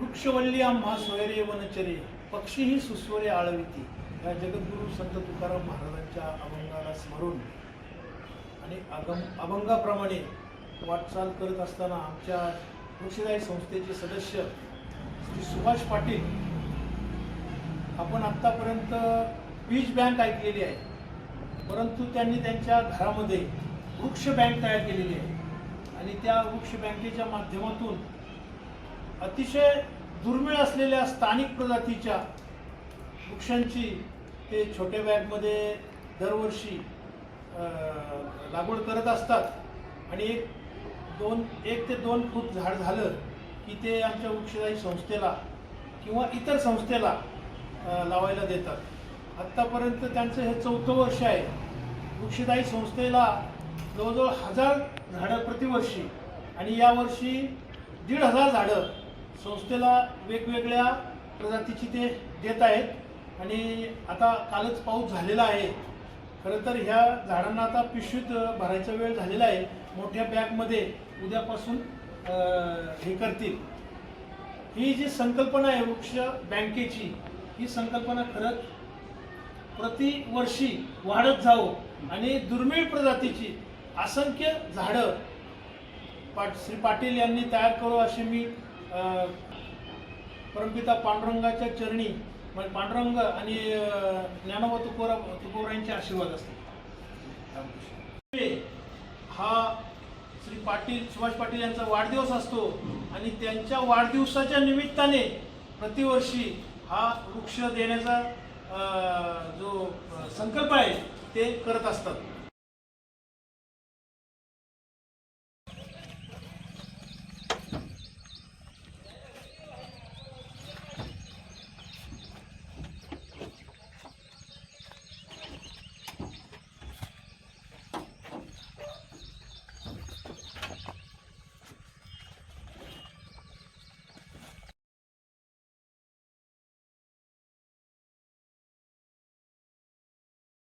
वृक्षवल्ली आम्हा सोयरे वनचरे पक्षीही सुस्वरे आळविती या जगद्गुरू संत तुकाराम महाराजांच्या अभंगाला स्मरून आणि अभंगाप्रमाणे वाटचाल करत असताना आमच्या वृक्षदायी संस्थेचे सदस्य श्री सुभाष पाटील आपण आत्तापर्यंत बीज बँक ऐकलेली आहे, परंतु त्यांनी त्यांच्या घरामध्ये वृक्ष बँक तयार केलेली आहे आणि त्या वृक्ष बँकेच्या माध्यमातून अतिशय दुर्मिळ असलेल्या स्थानिक प्रजातीच्या वृक्षांची ते छोट्या बॅगमध्ये दरवर्षी लागवड करत असतात आणि एक ते दोन फूट झाड झालं की ते आमच्या वृक्षदायी संस्थेला किंवा इतर संस्थेला लावायला देतात। आत्तापर्यंत त्यांचं हे 4थं वर्ष आहे। वृक्षदायी संस्थेला जवळजवळ 1000 झाडं प्रतिवर्षी आणि यावर्षी 1500 झाडं संस्थेला वेगवेगळ्या प्रजातीची ते देत आहेत आणि आता कालच पाऊस झालेला आहे। खरं तर ह्या झाडांना आता पिशवीत भरायचा वेळ झालेला आहे, मोठ्या बॅगमध्ये उद्यापासून हे करतील। ही जी संकल्पना आहे वृक्ष बँकेची, ही संकल्पना खरंच प्रतिवर्षी वाढत जावं आणि दुर्मिळ प्रजातीची असंख्य झाडं श्री पाटील यांनी तयार करू अशी मी परमपिता पांडुरंगाच्या चरणी पांडुरंग आणि ज्ञानोबा तुकोबरायांचे आशीर्वाद असतात। हा श्री पाटील सुभाष पाटील यांचा वाढदिवस असतो आणि त्यांच्या वाढदिवसाच्या निमित्ताने प्रतिवर्षी हा वृक्ष देण्याचा जो संकल्प आहे ते करत असतात।